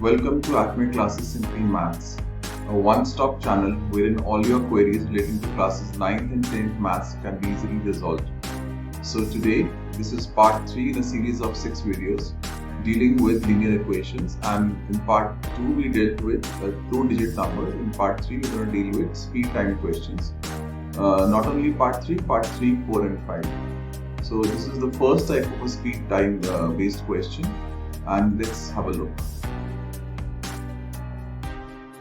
Welcome to Acme Classes Simply Maths, a one-stop channel wherein all your queries relating to classes 9th and 10th Maths can be easily resolved. So today, this is part 3 in a series of 6 videos dealing with linear equations, and in part 2 we dealt with two-digit numbers. In part 3 we're going to deal with speed-time questions. Not only part 3, 4 and 5. So this is the first type of a speed-time based question, and let's have a look.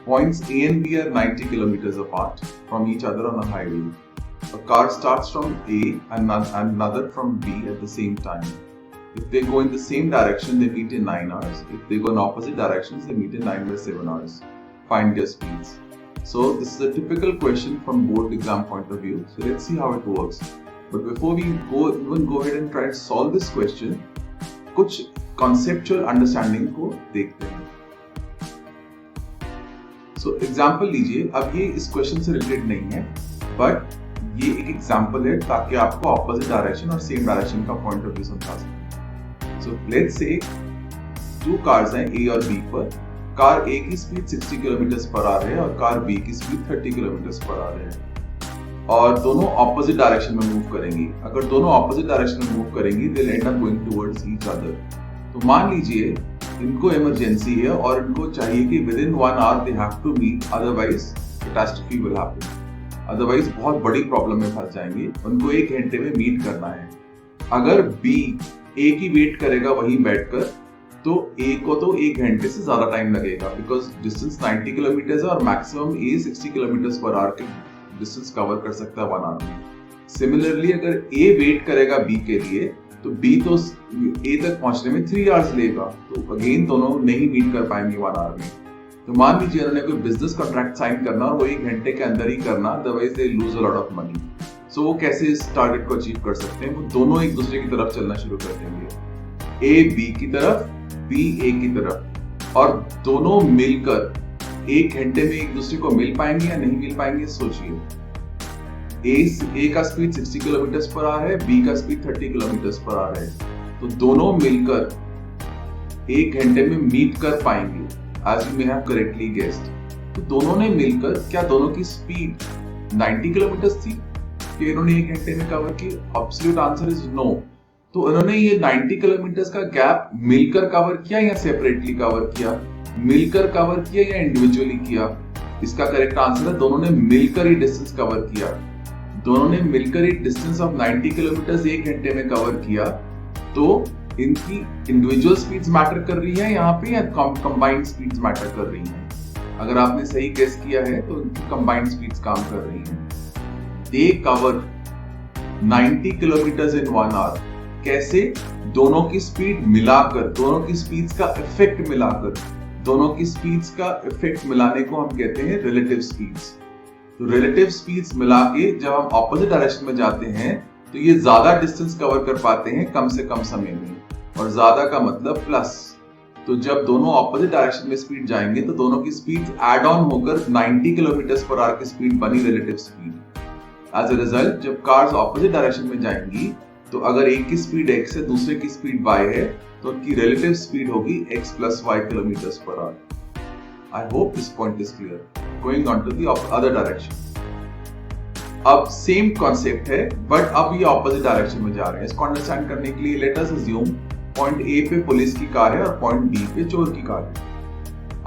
Points A and B are 90 kilometers apart from each other on a highway. A car starts from A and another from B at the same time. If they go in the same direction, they meet in 9 hours. If they go in opposite directions, they meet in 9 by 7 hours. Find their speeds. So this is a typical question from board exam point of view. So let's see how it works. But before we go ahead and try to solve this question, कुछ conceptual understanding को देखते हैं. So example लीजिए. अब ये इस question से related नहीं है, बट ये एक एग्जाम्पल है ताकि आपको ऑपोजिट डायरेक्शन और सेम डायरेक्शन का पॉइंट ऑफ व्यू समझा सके. सो लेट्स से 2 कार्स हैं A और B पर. कार A की स्पीड 60 किलोमीटर पर आवर है और कार B की स्पीड 30 किलोमीटर पर आवर है, और दोनों ऑपोजिट डायरेक्शन में मूव करेंगी. अगर दोनों ऑपोजिट डायरेक्शन में मूव करेंगी, they will and up going towards each other. तो मान लीजिए इनको इमरजेंसी है और इनको चाहिए कि within 1 hour they have to meet, otherwise catastrophe will happen. Otherwise बहुत बड़ी प्रॉब्लम में फंस जाएंगे. उनको 1 घंटे में मीट करना है. अगर B A की वेट करेगा वहीं बैठकर, तो A को तो 1 घंटे से ज्यादा टाइम लगेगा, बिकॉज डिस्टेंस 90 किलोमीटर है और maximum A 60 kilometre per hour के डिस्टेंस कवर कर सकता है 1 आवर में. सिमिलरली अगर A वेट करेगा B के लिए, तो B तो A तक पहुंचने में 3 आवर्स लेगा. तो अगेन दोनों नहीं मीट कर पाएंगे 1 आवर में. तो मान लीजिए उन्होंने कोई बिजनेस कॉन्ट्रैक्ट साइन करना और वो 1 घंटे के अंदर ही करना, otherwise they lose a lot of money. So वो कैसे इस टारगेट को अचीव कर सकते हैं? वो दोनों एक दूसरे की तरफ चलना शुरू कर देंगे. A B की तरफ, B A की तरफ, और दोनों मिलकर 1 घंटे में एक दूसरे को मिल पाएंगे या नहीं मिल पाएंगे? सोचिए. A का स्पीड 60 किलोमीटर पर आवर है, B का स्पीड 30 किलोमीटर पर आवर है. तो दोनों मिलकर 1 घंटे में मीट कर पाएंगे, as you may have correctly guessed. तो दोनों ने मिलकर, क्या दोनों की स्पीड 90 किलोमीटर थी कि इन्होंने 1 घंटे में कवर की? Absolute answer is no. तो इन्होंने ये 90 किलोमीटर का गैप मिलकर कवर किया या सेपरेटली कवर किया? मिलकर कवर किया या इंडिविजुअली किया? इसका करेक्ट आंसर है दोनों ने मिलकर ही डिस्टेंस कवर किया. दोनों ने मिलकर ही डिस्टेंस ऑफ 90 किलोमीटर 1 घंटे में कवर किया. तो इनकी इंडिविजुअल स्पीड्स मैटर कर रही है यहाँ पे, या कंबाइंड स्पीड्स मैटर कर रही हैं? अगर आपने सही गेस किया है तो इनकी कंबाइंड स्पीड्स काम कर रही हैं. दे कवर 90 किलोमीटर इन 1 आवर. कैसे? दोनों की स्पीड मिलाकर, दोनों की स्पीड्स का इफेक्ट मिलाकर. दोनों की स्पीड्स का इफेक्ट मिलाने को हम कहते हैं रिलेटिव स्पीड्स. तो रिलेटिव स्पीड्स मिला के जब हम ऑपोजिट डायरेक्शन में जाते हैं, तो ये ज्यादा डिस्टेंस कवर कर पाते हैं कम से कम समय में, और ज्यादा का मतलब प्लस. तो जब दोनों ऑपोजिट डायरेक्शन में स्पीड जाएंगे, तो दोनों की स्पीड ऐड ऑन होकर 90 किलोमीटर पर आवर की स्पीड बनी relative speed. As a result जब कार्स ऑपोजिट डायरेक्शन में जाएंगी, तो अगर एक की स्पीड x है, दूसरे की स्पीड y है, तो उनकी रिलेटिव स्पीड होगी x plus y kilometre per hour. I hope this point is clear. Going on to the other direction. अब सेम कॉन्सेप्ट है, बट अब ये ऑपोजिट डायरेक्शन में जा रहे हैं. इसको अंडरस्टैंड करने के लिए let us assume point A पे पुलिस की कार है और पॉइंट B पे चोर की कार है.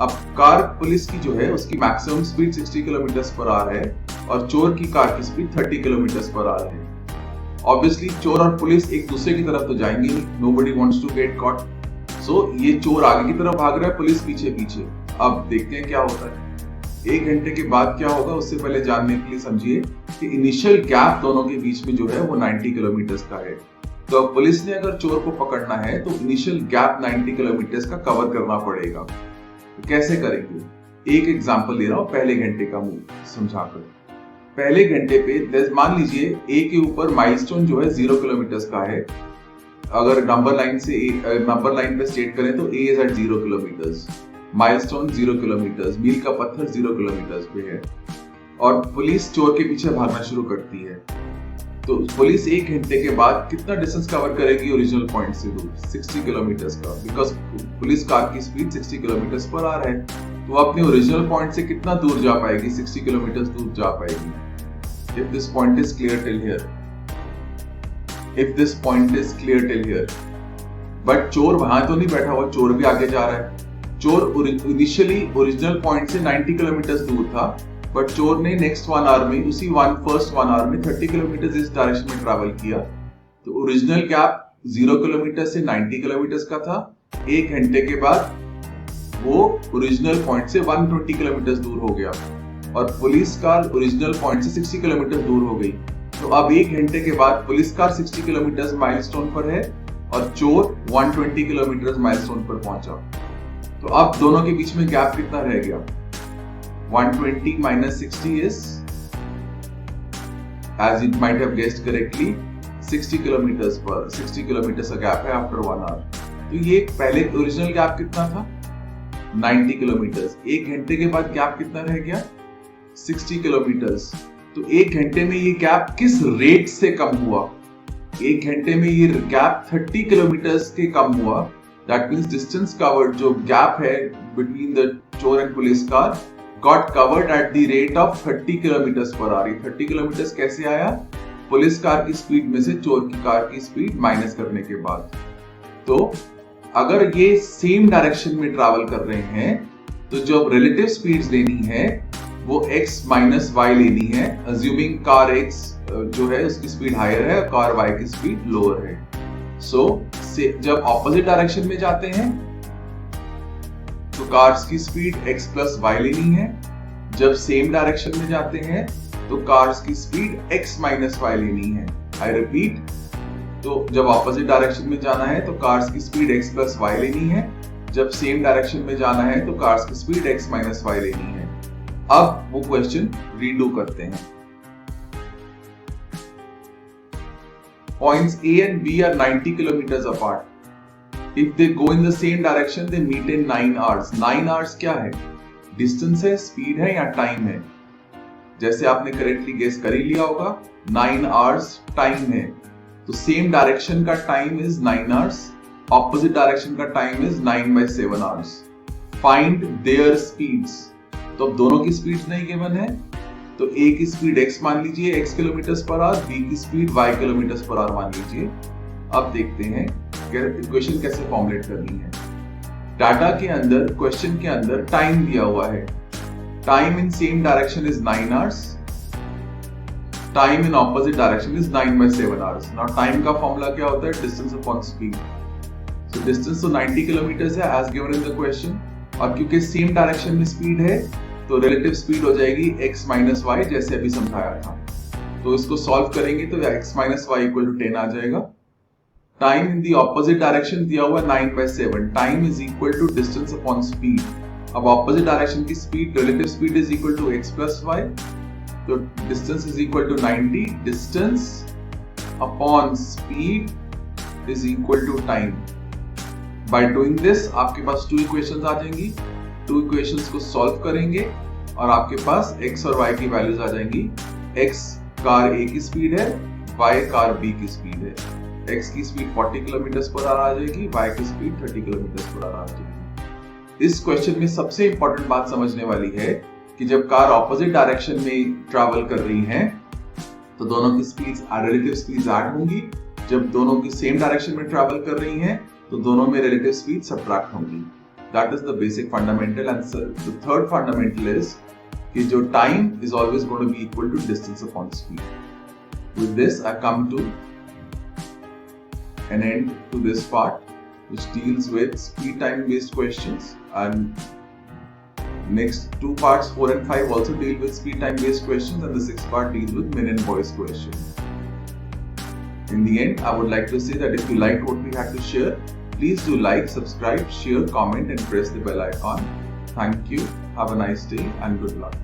अब कार पुलिस की जो है उसकी maximum speed 60 kilometre per hour है और चोर की कार की स्पीड 30 किलोमीटर पर आवर है. ऑब्वियसली चोर और पुलिस एक दूसरे की तरफ तो जाएंगे नहीं. Nobody wants to get caught. So ये चोर आगे की तरफ भाग रहा है, पुलिस पीछे पीछे. अब देखते हैं क्या होता है. 1 घंटे के बाद क्या होगा, उससे पहले जानने के लिए समझिए कि इनिशियल गैप दोनों के बीच में जो है वो 90 किलोमीटर का है. तो अब पुलिस ने अगर चोर को पकड़ना है, तो इनिशियल गैप 90 किलोमीटर का कवर करना पड़ेगा. तो कैसे करेंगे? एक एग्जांपल दे रहा हूं पहले घंटे का मूव समझाकर. पहले घंटे पे मान लीजिए A के ऊपर माइलस्टोन जो है 0 किलोमीटर का है. अगर नंबर लाइन पे स्टेट करें तो A is at 0 kilometre, milestone 0 kilometre, मील का पत्थर 0 किलोमीटर पे है, और पुलिस चोर के पीछे भागना शुरू करती है. तो पुलिस 1 घंटे के बाद कितना डिस्टेंस कवर करेगी ओरिजिनल पॉइंट से दूर? 60 किलोमीटर्स का, बिकॉज पुलिस कार की स्पीड 60 किलोमीटर्स पर आवर है, तो अपने ओरिजिनल पॉइंट से कितना दूर जा पाएगी? 60 किलोमीटर्स दूर जा पाएगी। If this point is clear till here, if this point is clear till here. But चोर वहां तो नहीं बैठा हुआ, चोर भी आगे जा रहा है। चोर इनिशियली ओरिजिनल पॉइंट से 90 किलोमीटर्स दूर था, बट चोर ने नेक्स्ट 1 आवर में, उसी फर्स्ट 1 आवर में 30 किलोमीटर इस डायरेक्शन में ट्रैवल किया। तो ओरिजिनल गैप 0 किलोमीटर से 90 किलोमीटर का था। 1 घंटे के बाद वो ओरिजिनल पॉइंट से 120 किलोमीटर दूर हो गया और पुलिस कार ओरिजिनल पॉइंट से 60 किलोमीटर दूर हो गई। तो अब 1 घंटे के बाद पुलिस कार 60 किलोमीटर माइलस्टोन पर है और चोर 120 किलोमीटर माइलस्टोन पर पहुंचा। तो अब दोनों के बीच में गैप कितना रह गया? 120 minus 60 is, as you might have guessed correctly, 60 kilometers per 60 kilometers का गैप है आफ्टर 1 आवर। तो ये पहले ओरिजिनल गैप कितना था? 90 किलोमीटर्स। 1 घंटे के बाद गैप कितना रह गया? 60 किलोमीटर्स। तो 1 घंटे में ये गैप किस रेट से कम हुआ? 1 घंटे में ये गैप 30 किलोमीटर्स के कम हुआ। दैट मींस डिस्टेंस कवर्ड, जो गैप है बिटवीन द चोर and police car, got covered at the rate of 30 kilometers per hour। 30 kilometre कैसे आया? पुलिस कार की स्पीड में से चोर की कार की स्पीड माइनस करने के बाद। तो अगर ये सेम डायरेक्शन में ट्रैवल कर रहे हैं तो जो रिलेटिव स्पीड्स लेनी है वो x माइनस y लेनी है, अज्यूमिंग कार x जो है उसकी स्पीड हायर है और कार y की स्पीड लोअर है। सो जब ऑपोजिट डायरेक्शन में जाते हैं तो कार्स की स्पीड x प्लस y लेनी है, जब सेम डायरेक्शन में जाते हैं तो कार्स की स्पीड x माइनस y लेनी है। आई रिपीट, तो जब ऑपोजिट डायरेक्शन में जाना है तो कार्स की स्पीड x प्लस y लेनी है, जब सेम डायरेक्शन में जाना है तो कार्स की स्पीड x माइनस y लेनी है। अब वो क्वेश्चन रीडू करते हैं। Points A and B are 90 kilometers apart. If they go in the same direction, they meet in 9 hours. 9 hours क्या है? डिस्टेंस है, स्पीड है या टाइम है? जैसे आपने करेक्टली गेस कर ही लिया होगा, 9 hours टाइम है। तो सेम डायरेक्शन का time is 9 hours, opposite direction का time is 9/7 hours. Find their speeds. तो अब दोनों की स्पीड्स नहीं गिवन है, तो A की स्पीड x मान लीजिए x kilometre per hour, B की speed y kilometre per hour मान लीजिए। अब देखते हैं इक्वेशन कैसे फॉर्मुलेट करनी है। डाटा के अंदर, क्वेश्चन के अंदर टाइम दिया हुआ है। Time in same direction is 9 hours, time in opposite direction is 9/7 hours। Now time का फॉर्मूला क्या होता है? Distance upon speed. So distance तो 90 किलोमीटर है as given in the question, और क्योंकि सेम डायरेक्शन में स्पीड है तो रिलेटिव स्पीड हो जाएगी x माइनस y, जैसे अभी समझाया था। तो इसको सॉल्व करेंगे तो x minus y equal to 10 आ जाएगा। Time in the opposite direction दिया हुआ 9/7, time is equal to distance upon speed. अब ऑपोजिट डायरेक्शन की speed, relative speed is equal to x plus y, तो distance is equal to 90, distance upon speed is equal to time. By doing this आपके पास 2 equations आ जाएंगी। 2 equations को solve करेंगे और आपके पास x और y की वैल्यूज आ जाएंगी। x कार A की स्पीड है, y कार B की स्पीड है। x की स्पीड 40 किलोमीटर पर आवर आ जाएगी, y की स्पीड 30 किलोमीटर पर आवर आ जाएगी। इस क्वेश्चन में सबसे इंपॉर्टेंट बात समझने वाली है कि जब कार ऑपोजिट डायरेक्शन में ट्रैवल कर रही है तो दोनों की स्पीड्स, रिलेटिव स्पीड्स ऐड होंगी। जब दोनों की सेम डायरेक्शन में ट्रैवल कर रही हैं तो दोनों में रिलेटिव स्पीड सबट्रैक्ट होंगी। That is the basic fundamental, and the third fundamental is कि जो time is always going to be equal to distance upon speed. With this, I come to an end to this part, which deals with speed time based questions, and next 2 parts 4 and 5 also deal with speed time based questions, and the 6th part deals with men and boys questions. In the end, I would like to say that if you liked what we had to share, please do like, subscribe, share, comment and press the bell icon. Thank you. Have a nice day and good luck.